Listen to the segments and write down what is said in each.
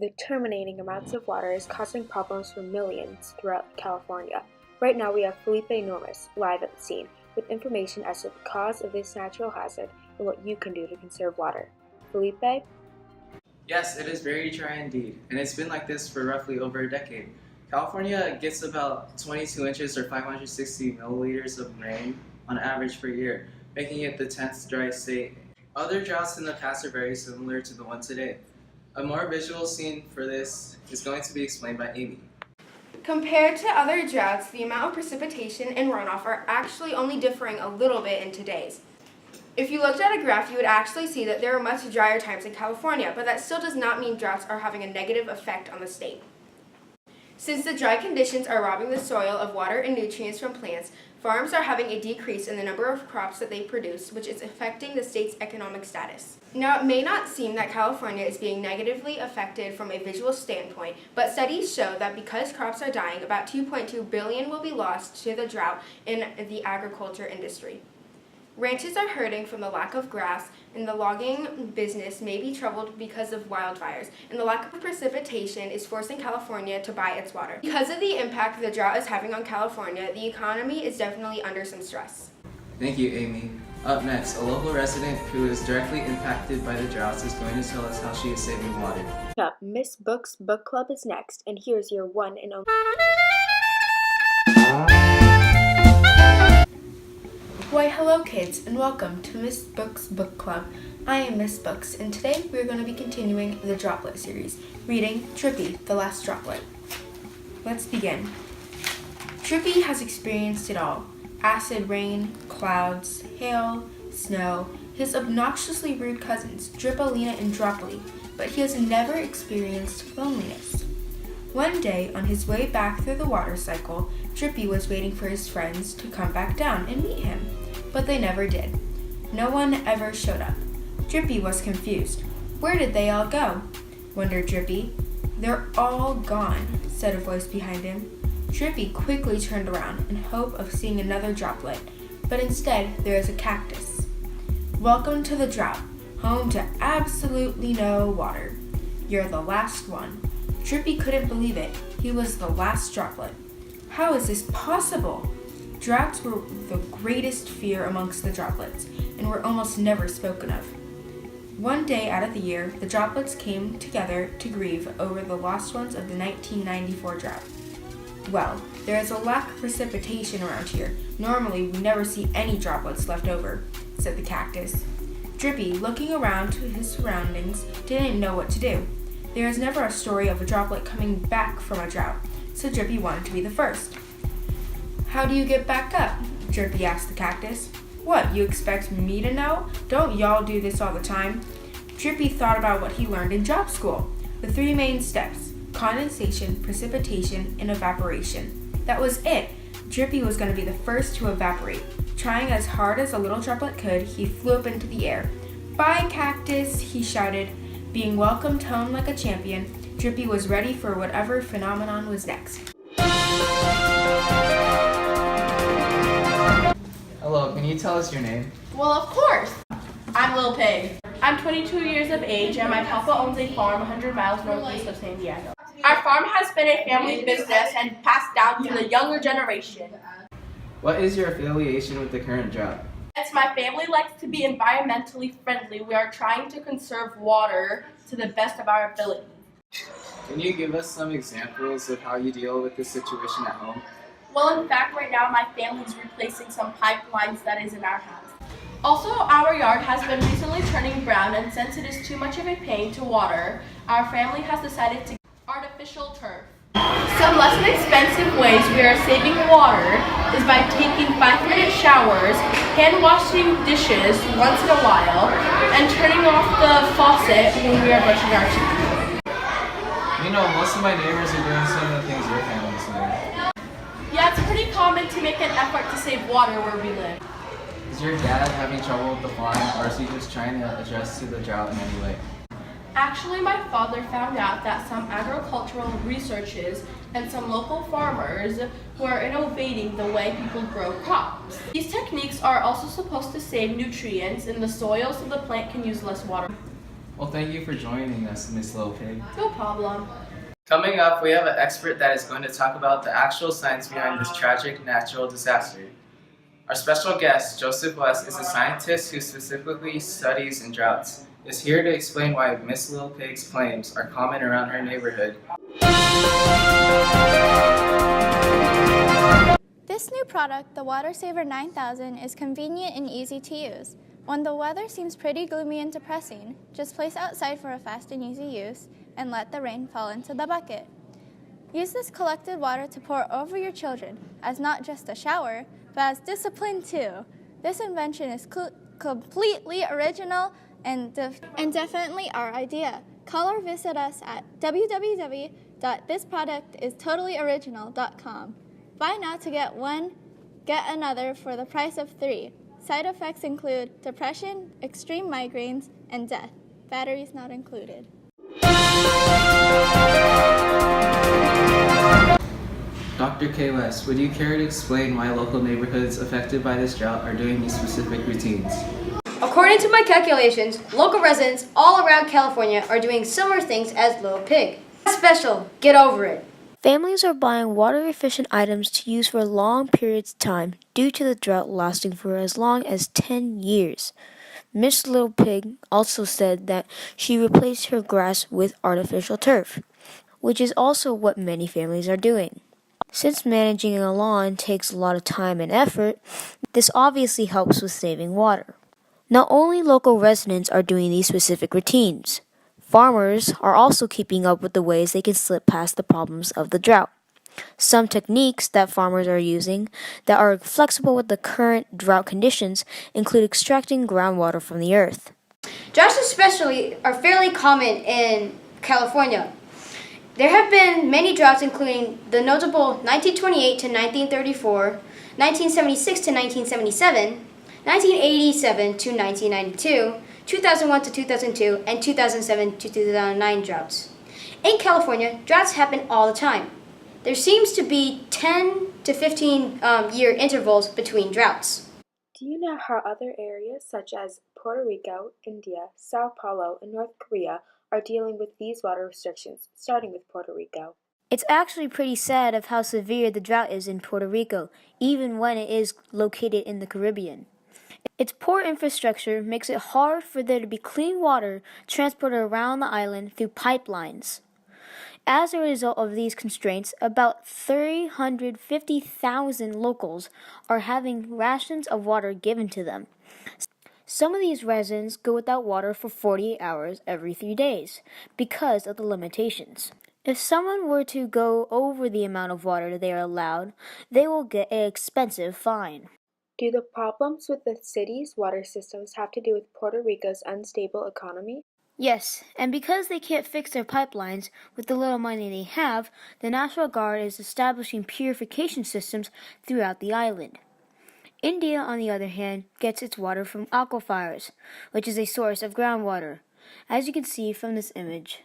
The terminating amounts of water is causing problems for millions throughout California. Right now we have Felipe Norris live at the scene with information as to the cause of this natural hazard and what you can do to conserve water. Felipe? Yes, it is very dry indeed, and it's been like this for roughly over a decade. California gets about 22 inches or 560 milliliters of rain on average per year, making it the 10th driest state. Other droughts in the past are very similar to the one today. A more visual scene for this is going to be explained by Amy. Compared to other droughts, the amount of precipitation and runoff are actually only differing a little bit in today's. If you looked at a graph, you would actually see that there are much drier times in California, but that still does not mean droughts are having a negative effect on the state. Since the dry conditions are robbing the soil of water and nutrients from plants, farms are having a decrease in the number of crops that they produce, which is affecting the state's economic status. Now, it may not seem that California is being negatively affected from a visual standpoint, but studies show that because crops are dying, about 2.2 billion will be lost to the drought in the agriculture industry. Ranches are hurting from the lack of grass, and the logging business may be troubled because of wildfires, and the lack of precipitation is forcing California to buy its water. Because of the impact the drought is having on California, the economy is definitely under some stress. Thank you, Amy. Up next, a local resident who is directly impacted by the droughts is going to tell us how she is saving water. Up, Miss Book's Book Club is next, and here's your one and only. Why, hello kids, and welcome to Miss Book's Book Club. I am Miss Books, and today we're going to be continuing the Droplet series, reading Drippy, the Last Droplet. Let's begin. Drippy has experienced it all: acid rain, clouds, hail, snow, his obnoxiously rude cousins, Dripolina and Dropley, but he has never experienced loneliness. One day, on his way back through the water cycle, Drippy was waiting for his friends to come back down and meet him, but they never did. No one ever showed up. Drippy was confused. Where did they all go? Wondered Drippy. They're all gone, said a voice behind him. Drippy quickly turned around in hope of seeing another droplet, but instead there is a cactus. Welcome to the drought, home to absolutely no water. You're the last one. Drippy couldn't believe it. He was the last droplet. How is this possible? Droughts were the greatest fear amongst the droplets, and were almost never spoken of. One day out of the year, the droplets came together to grieve over the lost ones of the 1994 drought. Well, there is a lack of precipitation around here. Normally, we never see any droplets left over, said the cactus. Drippy, looking around to his surroundings, didn't know what to do. There is never a story of a droplet coming back from a drought, so Drippy wanted to be the first. How do you get back up? Drippy asked the cactus. What, you expect me to know? Don't y'all do this all the time? Drippy thought about what he learned in job school. The three main steps: condensation, precipitation, and evaporation. That was it. Drippy was going to be the first to evaporate. Trying as hard as a little droplet could, he flew up into the air. Bye, cactus, he shouted. Being welcomed home like a champion, Drippy was ready for whatever phenomenon was next. Hello, can you tell us your name? Well, of course. I'm Lil Pig. I'm 22 years of age, and my papa owns a farm 100 miles northeast of San Diego. Our farm has been a family business and passed down to the younger generation. What is your affiliation with the current drought? As my family likes to be environmentally friendly, we are trying to conserve water to the best of our ability. Can you give us some examples of how you deal with this situation at home? Well, in fact, right now my family is replacing some pipelines that is in our house. Also, our yard has been recently turning brown, and since it is too much of a pain to water, our family has decided to get artificial turf. Some less than expensive ways we are saving water is by taking 5-minute showers, hand washing dishes once in a while, and turning off the faucet when we are brushing our teeth. You know, most of my neighbors are doing some of the things your family's doing. Yeah, it's pretty common to make an effort to save water where we live. Is your dad having trouble with the farm, or is he just trying to adjust to the drought in any way? Actually, my father found out that some agricultural researchers and some local farmers were innovating the way people grow crops. These techniques are also supposed to save nutrients in the soil so the plant can use less water. Well, thank you for joining us, Miss Little Pig. No problem. Coming up, we have an expert that is going to talk about the actual science behind this tragic natural disaster. Our special guest, Joseph West, is a scientist who specifically studies in droughts. Is here to explain why Miss Little Pig's claims are common around her neighborhood. This new product, the WaterSaver 9000, is convenient and easy to use. When the weather seems pretty gloomy and depressing, just place outside for a fast and easy use and let the rain fall into the bucket. Use this collected water to pour over your children as not just a shower, but as discipline too. This invention is completely original and definitely our idea. Call or visit us at www.thisproductistotallyoriginal.com. Buy now to get one, get another for the price of 3. Side effects include depression, extreme migraines, and death. Batteries not included. Dr. K. West, would you care to explain why local neighborhoods affected by this drought are doing these specific routines? According to my calculations, local residents all around California are doing similar things as Little Pig. Special, get over it. Families are buying water-efficient items to use for long periods of time due to the drought lasting for as long as 10 years. Miss Little Pig also said that she replaced her grass with artificial turf, which is also what many families are doing. Since managing a lawn takes a lot of time and effort, this obviously helps with saving water. Not only local residents are doing these specific routines, farmers are also keeping up with the ways they can slip past the problems of the drought. Some techniques that farmers are using that are flexible with the current drought conditions include extracting groundwater from the earth. Droughts especially are fairly common in California. There have been many droughts including the notable 1928 to 1934, 1976 to 1977, 1987 to 1992, 2001 to 2002, and 2007 to 2009 droughts. In California, droughts happen all the time. There seems to be 10 to 15 year intervals between droughts. Do you know how other areas such as Puerto Rico, India, Sao Paulo, and North Korea are dealing with these water restrictions, starting with Puerto Rico? It's actually pretty sad of how severe the drought is in Puerto Rico, even when it is located in the Caribbean. Its poor infrastructure makes it hard for there to be clean water transported around the island through pipelines. As a result of these constraints, about 350,000 locals are having rations of water given to them. Some of these residents go without water for 48 hours every 3 days because of the limitations. If someone were to go over the amount of water they are allowed, they will get an expensive fine. Do the problems with the city's water systems have to do with Puerto Rico's unstable economy? Yes, and because they can't fix their pipelines with the little money they have, the National Guard is establishing purification systems throughout the island. India, on the other hand, gets its water from aquifers, which is a source of groundwater, as you can see from this image.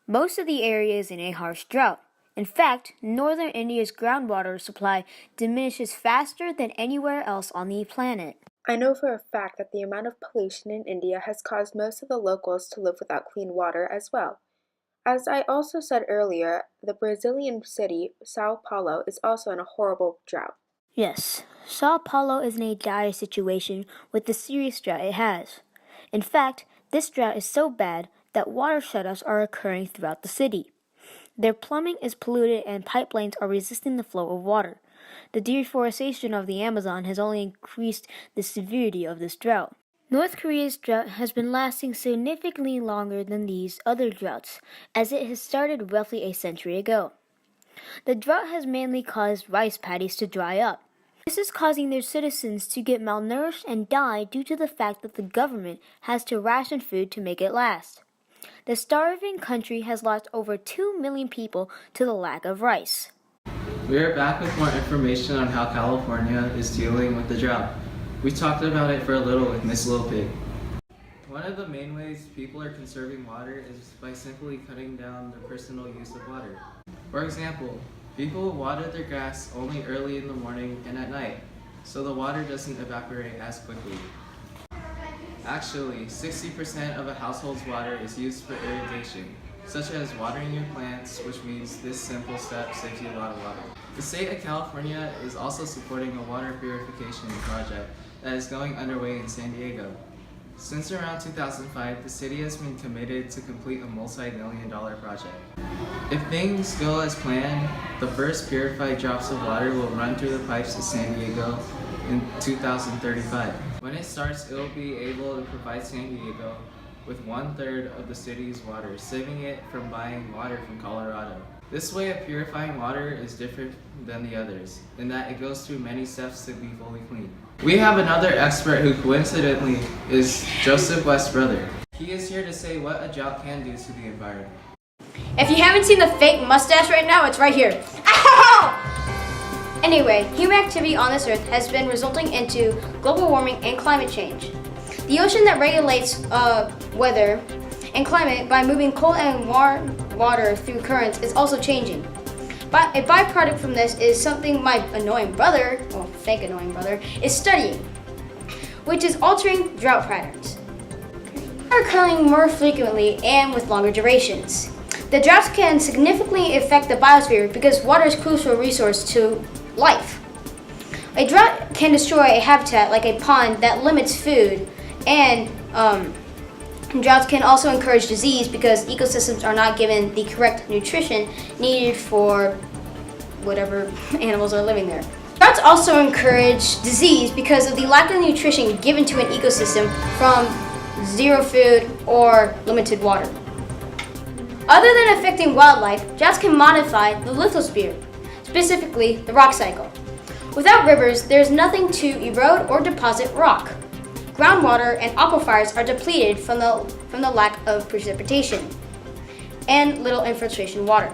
Most of the area is in a harsh drought. In fact, northern India's groundwater supply diminishes faster than anywhere else on the planet. I know for a fact that the amount of pollution in India has caused most of the locals to live without clean water as well. As I also said earlier, the Brazilian city, Sao Paulo, is also in a horrible drought. Yes, Sao Paulo is in a dire situation with the serious drought it has. In fact, this drought is so bad that water shutoffs are occurring throughout the city. Their plumbing is polluted and pipelines are resisting the flow of water. The deforestation of the Amazon has only increased the severity of this drought. North Korea's drought has been lasting significantly longer than these other droughts, as it has started roughly a century ago. The drought has mainly caused rice paddies to dry up. This is causing their citizens to get malnourished and die due to the fact that the government has to ration food to make it last. The starving country has lost over 2 million people to the lack of rice. We are back with more information on how California is dealing with the drought. We talked about it for a little with Miss Little Pig. One of the main ways people are conserving water is by simply cutting down their personal use of water. For example, people water their grass only early in the morning and at night, so the water doesn't evaporate as quickly. Actually, 60% of a household's water is used for irrigation, such as watering your plants, which means this simple step saves you a lot of water. The state of California is also supporting a water purification project that is going underway in San Diego. Since around 2005, the city has been committed to complete a multi-million-dollar project. If things go as planned, the first purified drops of water will run through the pipes to San Diego in 2035. When it starts, it will be able to provide San Diego with 1/3 of the city's water, saving it from buying water from Colorado. This way of purifying water is different than the others, in that it goes through many steps to be fully clean. We have another expert who coincidentally is Joseph West's brother. He is here to say what a drought can do to the environment. If you haven't seen the fake mustache right now, it's right here. Ow! Anyway, human activity on this earth has been resulting into global warming and climate change. The ocean that regulates weather and climate by moving cold and warm water through currents is also changing. But a byproduct from this is something my annoying brother, well, fake annoying brother, is studying, which is altering drought patterns. Are occurring more frequently and with longer durations. The droughts can significantly affect the biosphere because water is a crucial resource to life. A drought can destroy a habitat like a pond that limits food, and droughts can also encourage disease because ecosystems are not given the correct nutrition needed for whatever animals are living there. Droughts also encourage disease because of the lack of nutrition given to an ecosystem from zero food or limited water. Other than affecting wildlife, droughts can modify the lithosphere, specifically the rock cycle. Without rivers, there is nothing to erode or deposit rock. Groundwater and aquifers are depleted from the lack of precipitation and little infiltration water.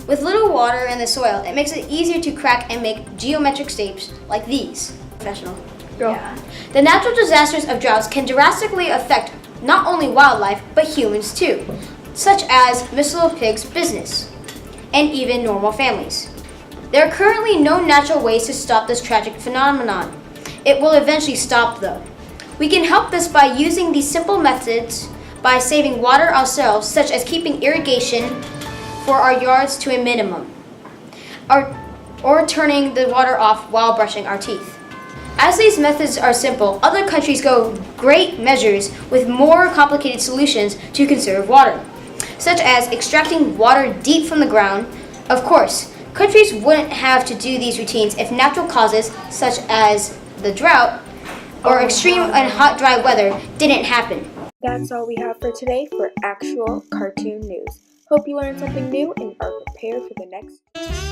With little water in the soil, it makes it easier to crack and make geometric shapes like these. Professional. Yeah. The natural disasters of droughts can drastically affect not only wildlife, but humans too, such as Mr. Pig's business, and even normal families. There are currently no natural ways to stop this tragic phenomenon. It will eventually stop though. We can help this by using these simple methods by saving water ourselves, such as keeping irrigation for our yards to a minimum, or turning the water off while brushing our teeth. As these methods are simple, other countries go great measures with more complicated solutions to conserve water, such as extracting water deep from the ground. Of course, countries wouldn't have to do these routines if natural causes such as the drought or extreme and hot, dry weather didn't happen. That's all we have for today for actual cartoon news. Hope you learned something new and are prepared for the next